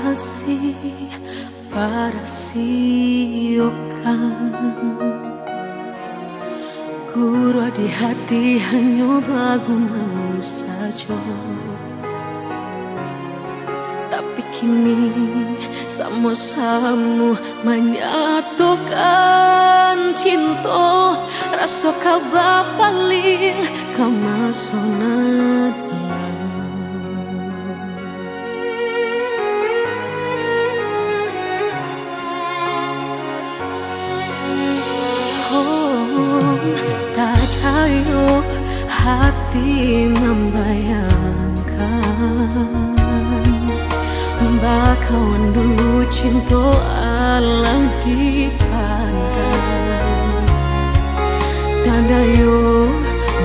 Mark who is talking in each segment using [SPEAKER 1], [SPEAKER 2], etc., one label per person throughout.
[SPEAKER 1] kasih para siokan Guru di hati hanya bagumam saja. Tapi kini sama-sama menyatukan cinta. Rasa kabar paling kamasonan. Tak tahu hati membayangkan bakawan dulu cinta alam dipandang. Tadayo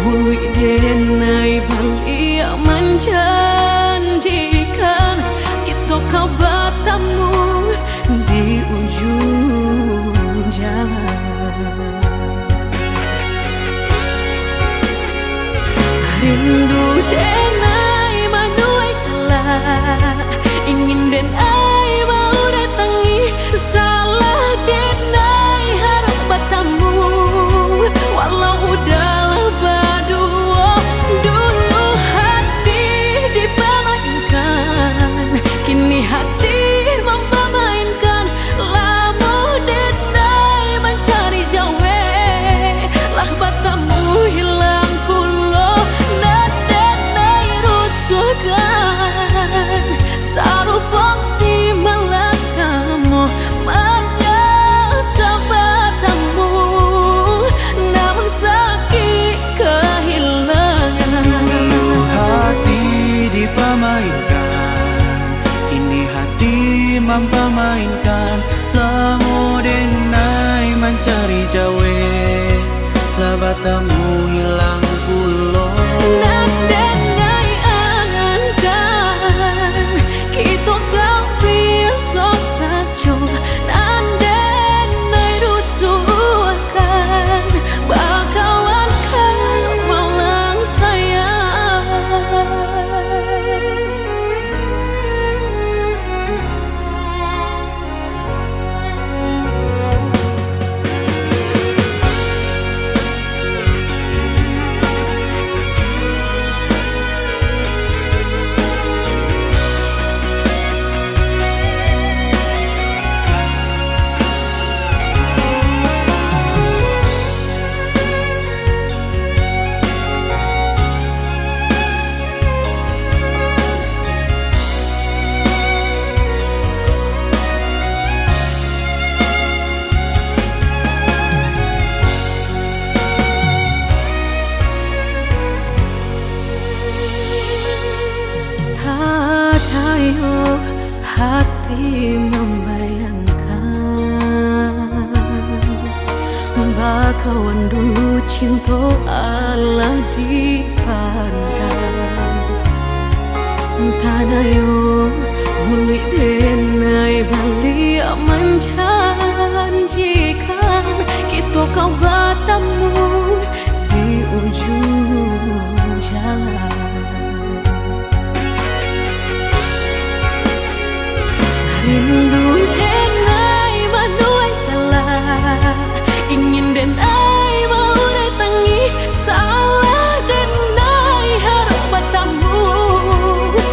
[SPEAKER 1] bului denai bali menjanjikan kita kau bertemu di ujung jalan. Rindu denai manuai kelak, ingin denai mau datangi, salah denai harap bertemu. Walau udahlah berdua, dulu hati dipermainkan, kini hati mempermainkan. Lama denai mencari jawe, lah bertemu hilang pulau. Sarupang si malakamu menyesal bertemu, namun sakit kehilangan.
[SPEAKER 2] Dulu hati dipermainkan, kini hati mempermainkan. Lamo denai mencari jawe, lah bertemu hilang pulau.
[SPEAKER 1] Hati membayangkan bakawan dulu cinta Allah dipandang. Tadayo buli denai bali menjanjikan kita kau bertemu di ujung jalan. Rindu denai manuai kelak, ingin denai mau datangi, salah denai harap bertemu.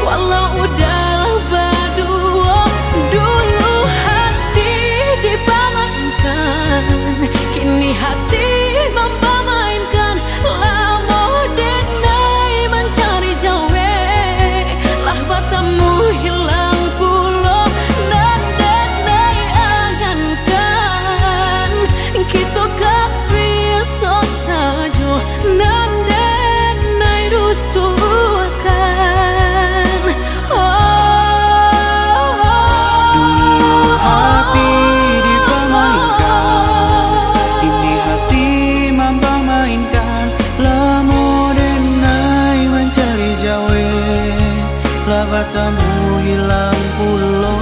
[SPEAKER 1] Walau udahlah berdua, dulu hati dipermainkan, kini hati mempermainkan. Lama denai mencari jawe, lah bertemu hilang pulau. Kita biasa saja nan denai rusuhkan.
[SPEAKER 2] Dulu hati dipermainkan, kini hati mempermainkan. Lamo denai mencari jawe, lah bertemu hilang pulau.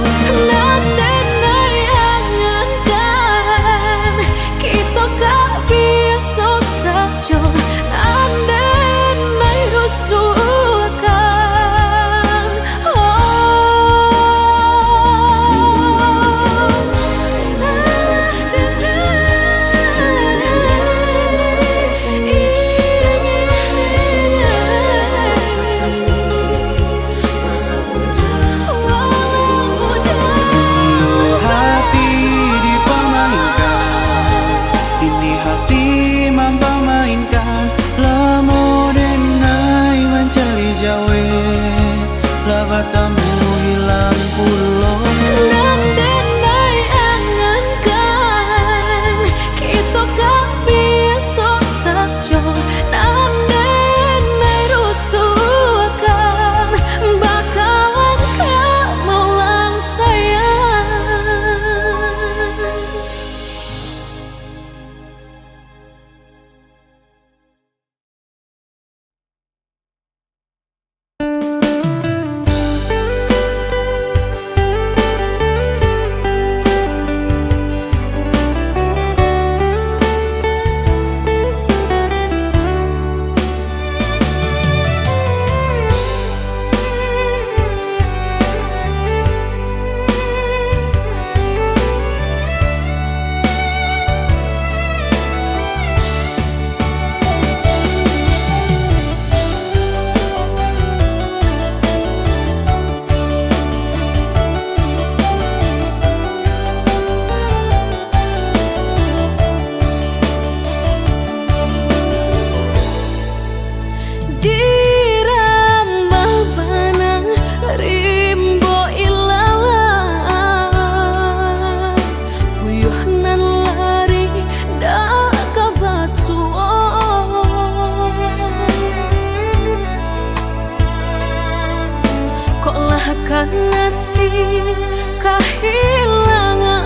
[SPEAKER 1] nasib kehilangan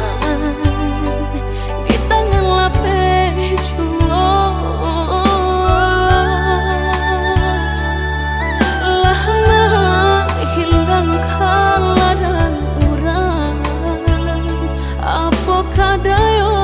[SPEAKER 1] di tangan lapeh juang. Lah menghilang kala dan urang apa kadayo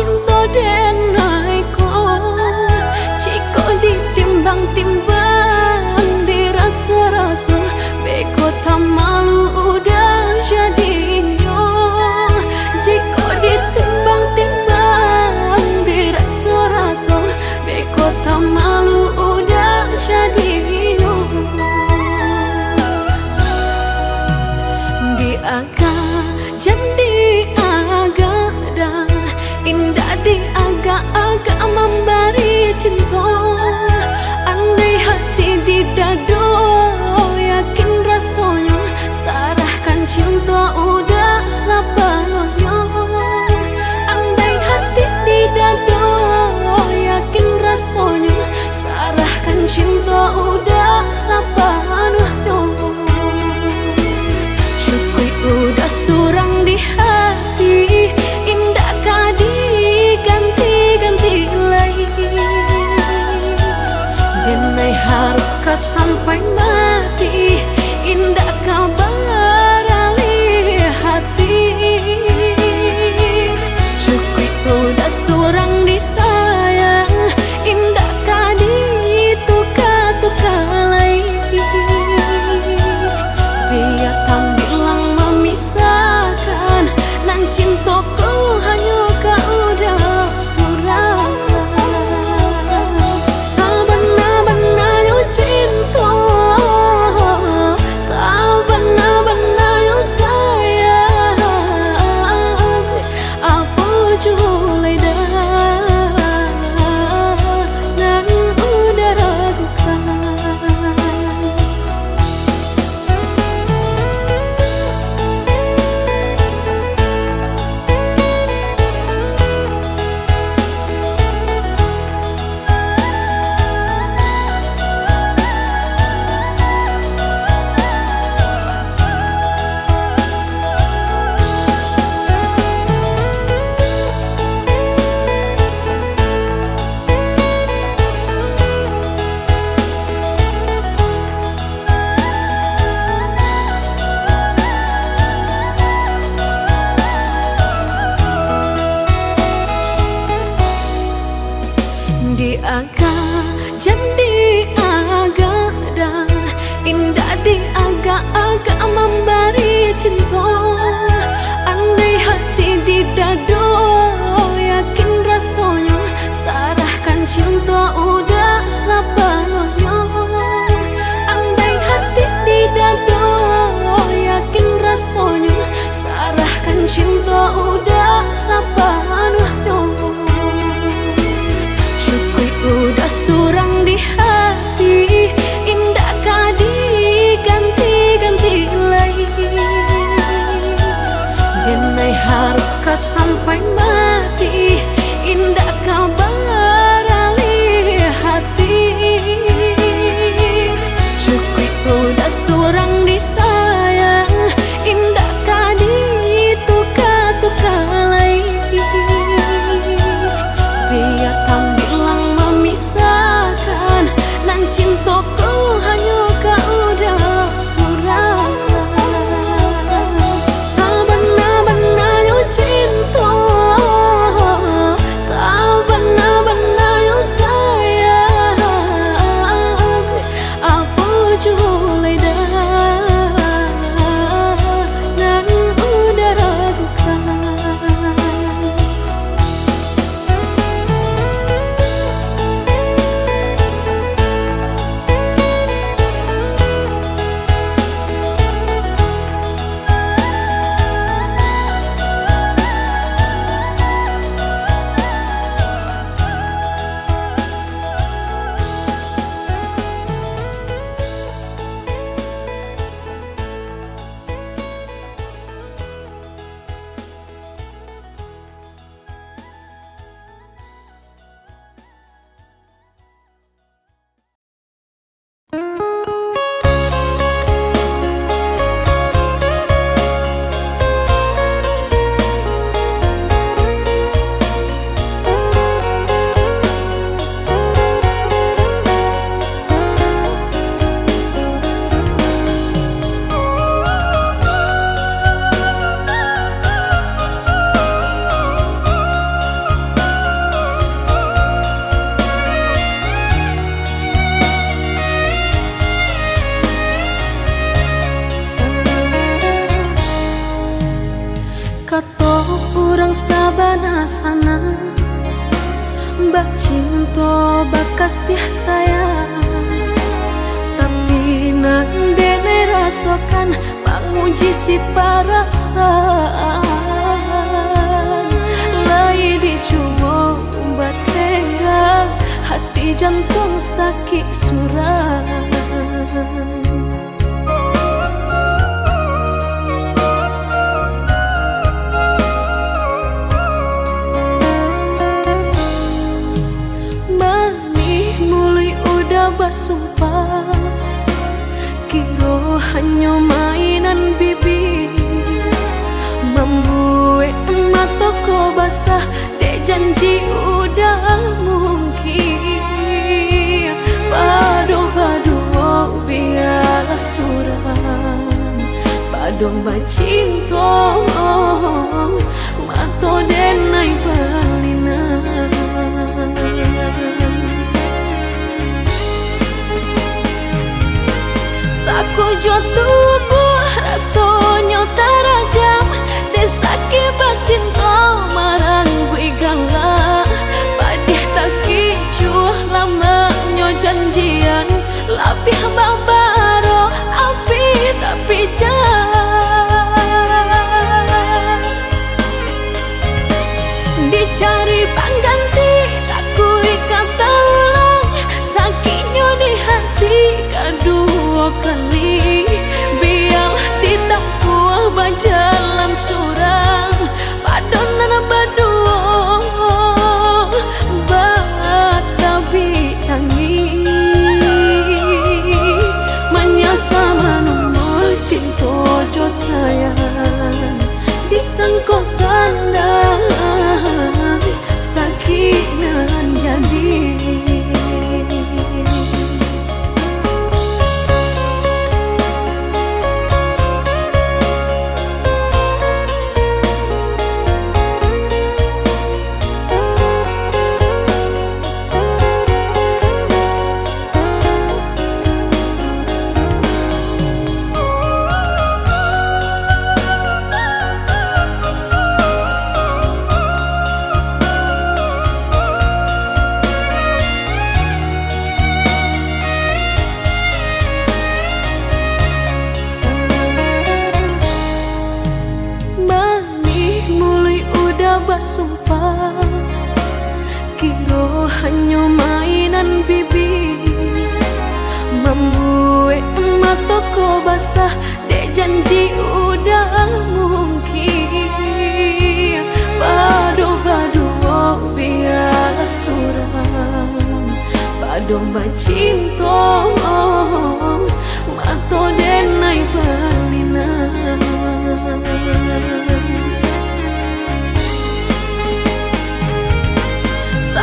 [SPEAKER 1] cinta denai ko. Jika ditimbang-timbang dirasa-rasa, beko tak malu udah jadinya. Jika ditimbang-timbang dirasa-rasa, beko tak malu udah jadinya. Di agak jadi agak dah indah, di agak-agak memberi cinta. Andai hati di dado yakin rasanya, sarahkan cinta udah sepenuhnya. Andai hati di dado yakin rasanya, sarahkan cinta udah sepenuhnya. Cukup udah surang di hati, indah kah diganti-ganti lagi. Denai harukah sampai mati, indah kah beralih hati. Cukup udah surang disayang, indah kah ditukar-tukar lagi. Biar tak bilang memisahkan, nan cintaku hanya kau udah surang. Sabana-bananya cinta, sabana-bananya sayang, apa julai dah nan udah ragukan. Di agak jadi agak dah indah, di agak-agak memberi cinta. Andai hati di dado yakin rasanya, sarahkan cinta udah sepenuhnya. Andai hati di dado yakin rasanya, sarahkan cinta udah sepenuhnya. Udah surang di hati, indah kah diganti-ganti lagi. Denai harukah sampai mati, indah kah beralih hati. Cukup udah surang disayang, indah kah ditukar-tukar lagi. Biar tak bilang memisahkan, nan cintaku hanya kau udah surang. Sabana-bananya cinta, sabana-bananya sayang, apa julai dah nan udah ragukan. bak cinta bak kasih sayang, tapi nande ne rasakan menguji si perasaan. Lai dicoba tengah hati jantung sakit suram. Bersumpah kira hanya mainan bibir, membuat mataku basah dek janji udah mungkin. Padu-padu biarlah suram, padu bacinta mato denai balinan. Aku jo tubuh rasanya terajam, desaki bacinta marang gue galak. Padih tak kicuh lamanya janjian, lapih babaro api tapi jangan dicari pengganti. Tak kui kata ulang sakitnya di hati kedua kali, biar ditempuh berjalan surang padonan berdua batabi tangi menyasa menunggu cinta jo sayang disangko sandang sakit nan jadi. Bersumpah kira hanya mainan bibir, membuat mataku basah dek janji udah mungkin. Padu-padu biarlah suram, padu bacinta mato denai balinan.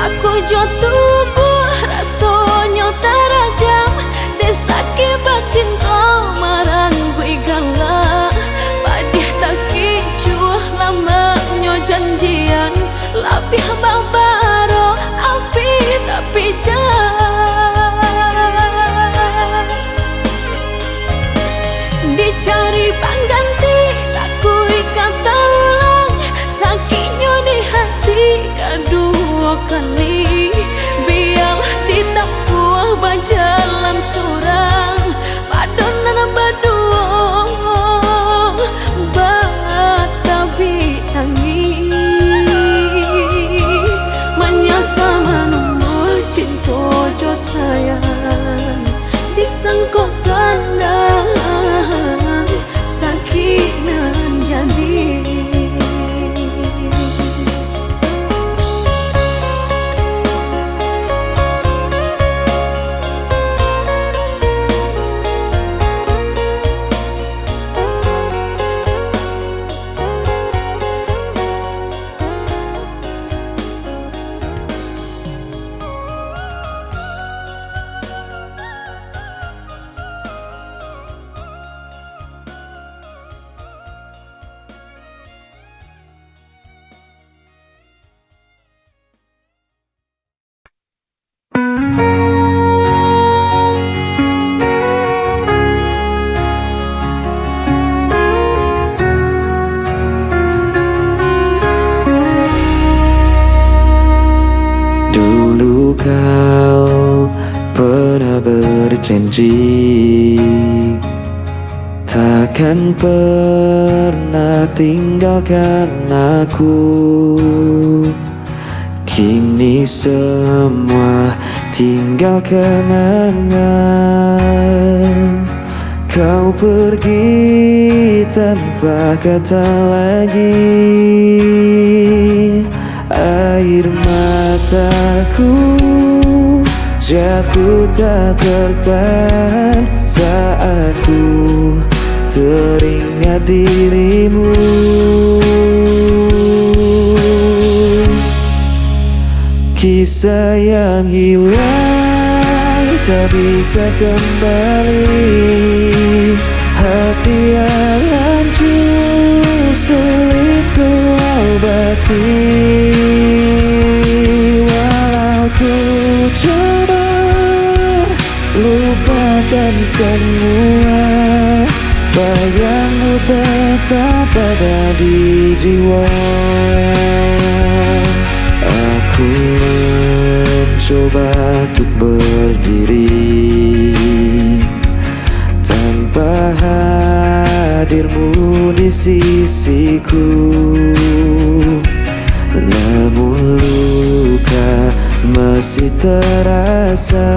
[SPEAKER 1] Aku jo tubuh rasanya terajam, desaki bacinta marang gue galak. Padih tak kicuh lamanya janjian, lapih babaro api tapi jangan dicari pengganti. Tak kui kata ulang sakitnya di hati kedua kali, biar ditempuh berjalan surang padonan berdua batabi tangi menyasa menunggu cinta jo sayang disangko sandang sakit nan jadi.
[SPEAKER 3] Dulu kau pernah berjanji takkan pernah tinggalkan aku. Kini semua tinggal kenangan. Kau pergi tanpa kata lagi. Air mataku jatuh tak tertahan saat ku teringat dirimu. Kisah yang hilang tak bisa kembali. Hati yang hancur sulit ku obati. Walau ku coba lupakan semua, bayangmu tetap ada di jiwa. Aku mencoba untuk berdiri tanpa hadirmu di sisiku. Namun luka masih terasa.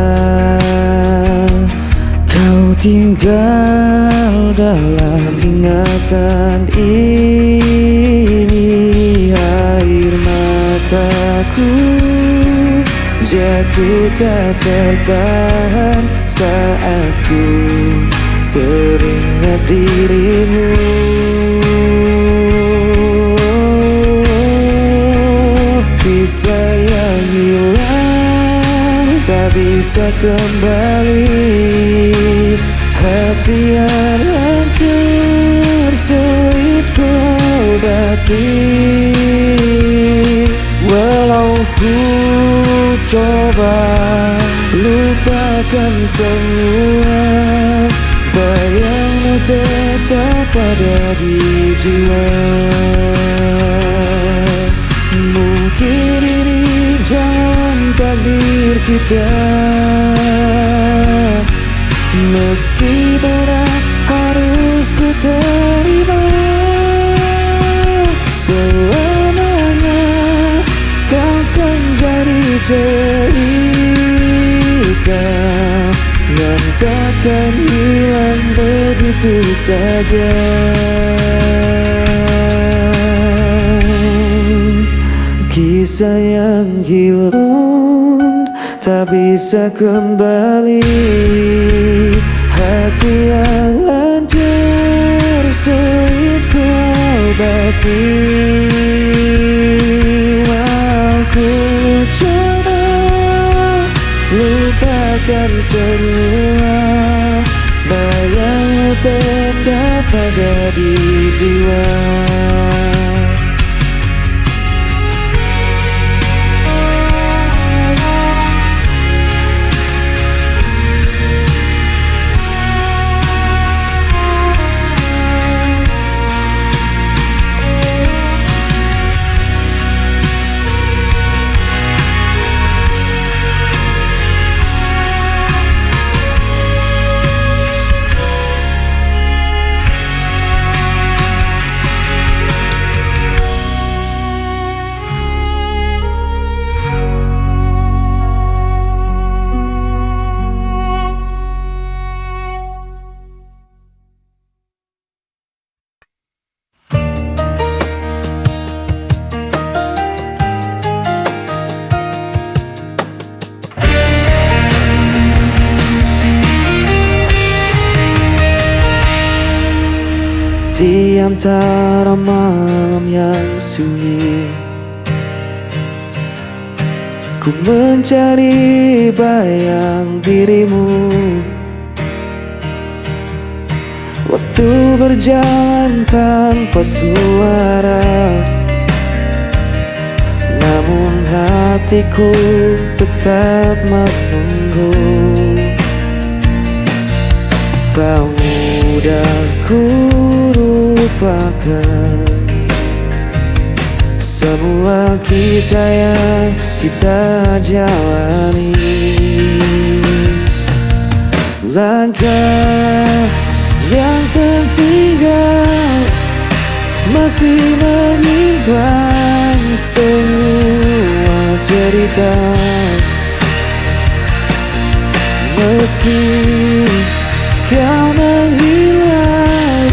[SPEAKER 3] Kau tinggal dalam ingatan ini. Air mataku jatuh tak tertahan saat ku teringat dirimu. Kisah yang hilang tak bisa kembali. Hati yang hancur sulit ku obati. Walau ku coba lupakan semua, bayangmu tetap ada di jiwa. Mungkin ini jalan takdir kita, meski berat harus ku terima. Selamanya kau kan jadi cerita yang takkan hilang begitu saja. Kisah yang hilang tak bisa kembali. Hati yang hancur sulit ku obati. Walau ku coba lupakan semua, bayangmu tetap ada di jiwa. Di antara malam yang sunyi, ku mencari bayang dirimu. Waktu berjalan tanpa suara, namun hatiku tetap menunggu. Tak mudah ku lupakan semua kisah yang kita jalani. Langkah yang tertinggal masih menyimpan semua cerita. Meski kau menghilang,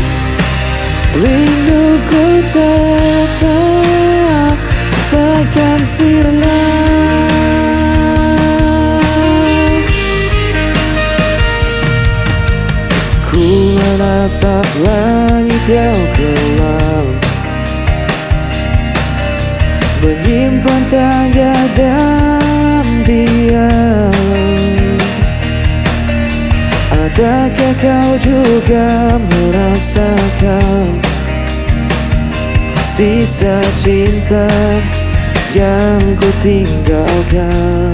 [SPEAKER 3] rinduku tetap takkan sirna. Ku menatap langit yang kelam, menyimpan tanda dan diam. Adakah kau juga merasakan sisa cinta yang ku tinggalkan?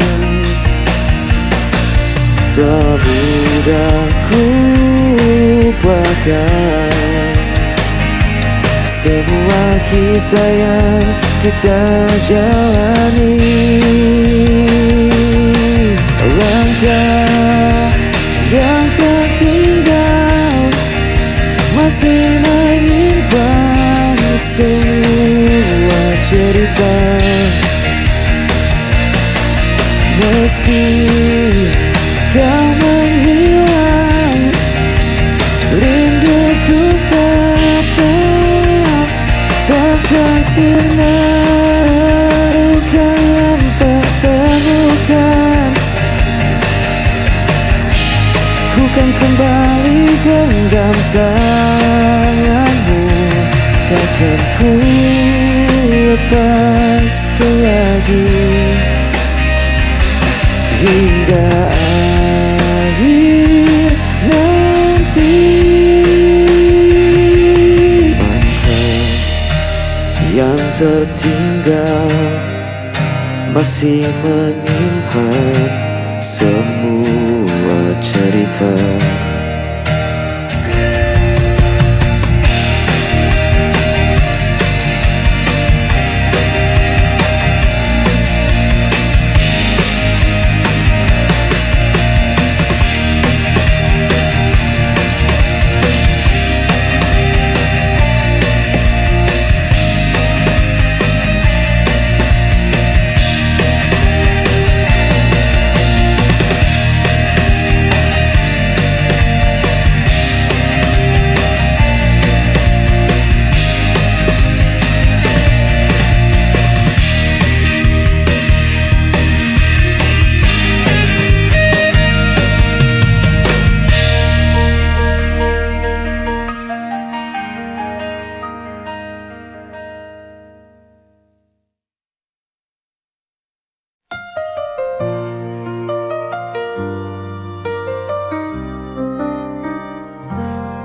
[SPEAKER 3] Tak mudah ku lupakan semua kisah yang kita jalani. Langkah yang tertinggal masih menyimpan semua cerita. Meski kau menghilang, rinduku tetap takkan sirna. Luka yang pertemukan, ku kan kembali genggam tanganmu. Takkan ku lepaskan lagi hingga akhir nanti. Langkah yang tertinggal masih menyimpan semua cerita.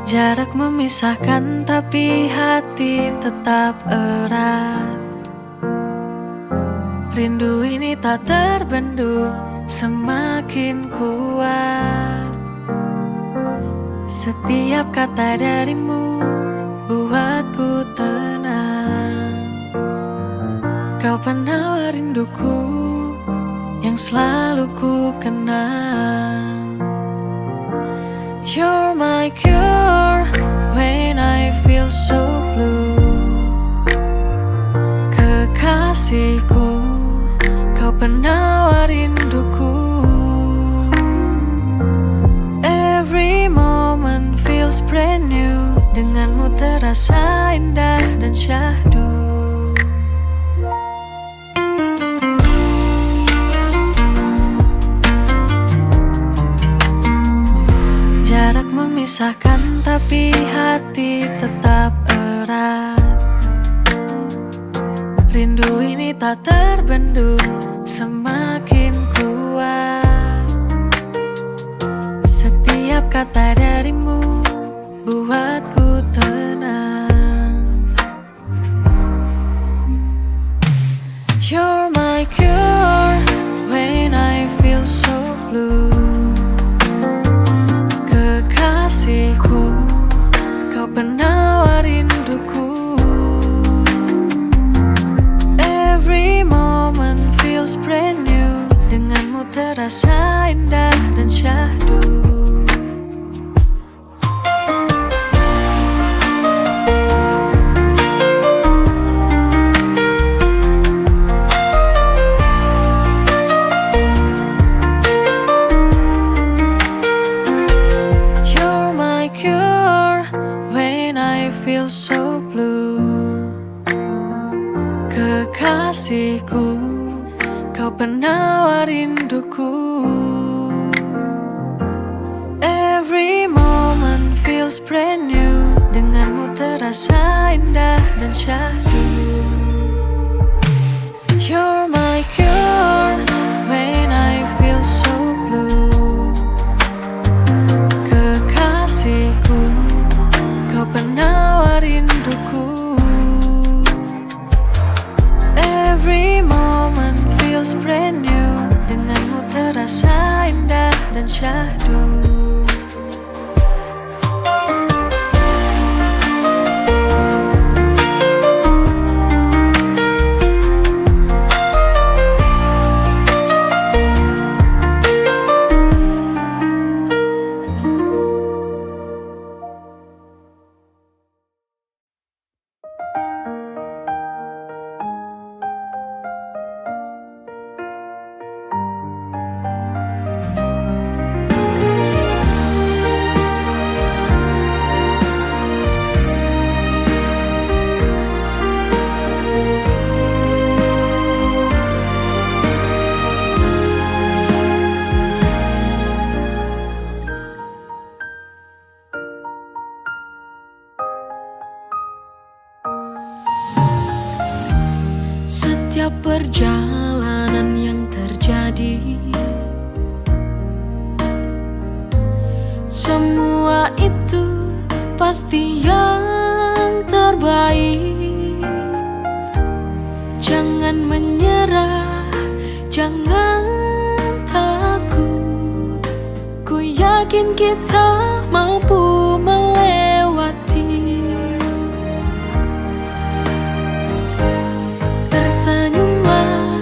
[SPEAKER 1] Jarak memisahkan tapi hati tetap erat. Rindu ini tak terbendung, semakin kuat. Setiap kata darimu buatku tenang. Kau penawar rinduku yang selalu ku kenang. You're my cure when I feel so blue. Kekasihku, kau penawar rinduku. Every moment feels brand new. Denganmu terasa indah dan syahdu. Jarak memisahkan tapi hati tetap erat. Rindu ini tak terbendung, semakin kuat. Setiap kata darimu buatku tenang. You're my cure when I feel so blue. Kekasihku, kau penawar rinduku. Every moment feels brand denganmu terasa indah dan syahdu. You're my cure when I feel so blue. Kekasihku, kau penawar rinduku. Every moment feels brand new, denganmu terasa indah dan syahdu. You're my cure when I feel so blue. Kekasihku, kau penawar rinduku. Every moment feels brand new, denganmu terasa indah dan syahdu. Setiap perjalanan yang terjadi, semua itu pasti yang terbaik. Jangan menyerah, jangan takut. Ku yakin kita mampu melewati. Tersenyumlah,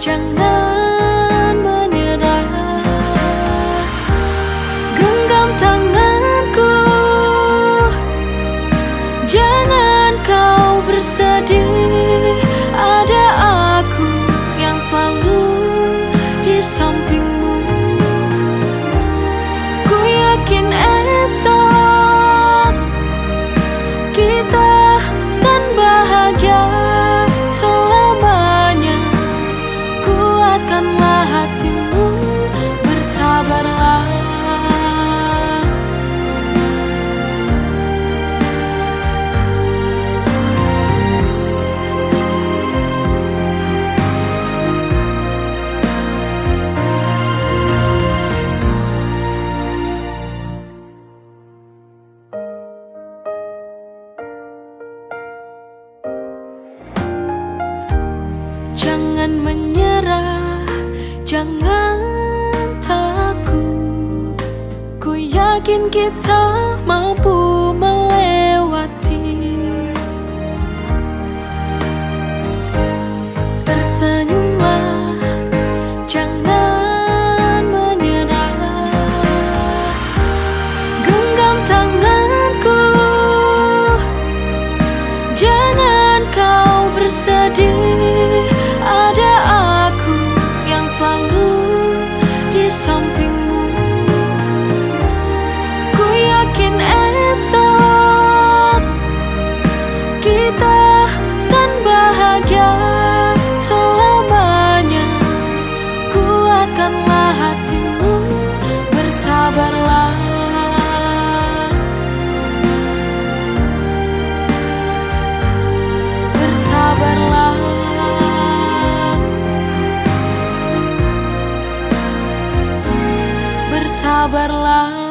[SPEAKER 1] jangan menyerah. Genggam tanganku, jangan kau bersedih. Ada aku yang selalu di sampingmu. Ku yakin esok kita kan bahagia selamanya. Kuatkanlah hatimu, bersabarlah. Jangan menyerah, jangan takut. Ku yakin kita mampu melewati. Tersenyumlah, jangan menyerah. Genggam tanganku, jangan kau bersedih. Ada aku yang selalu di sampingmu. Ku yakin esok kita kan bahagia selamanya. Kuatkanlah hatimu, bersabarlah. Bersabarlah. Bersabarlah.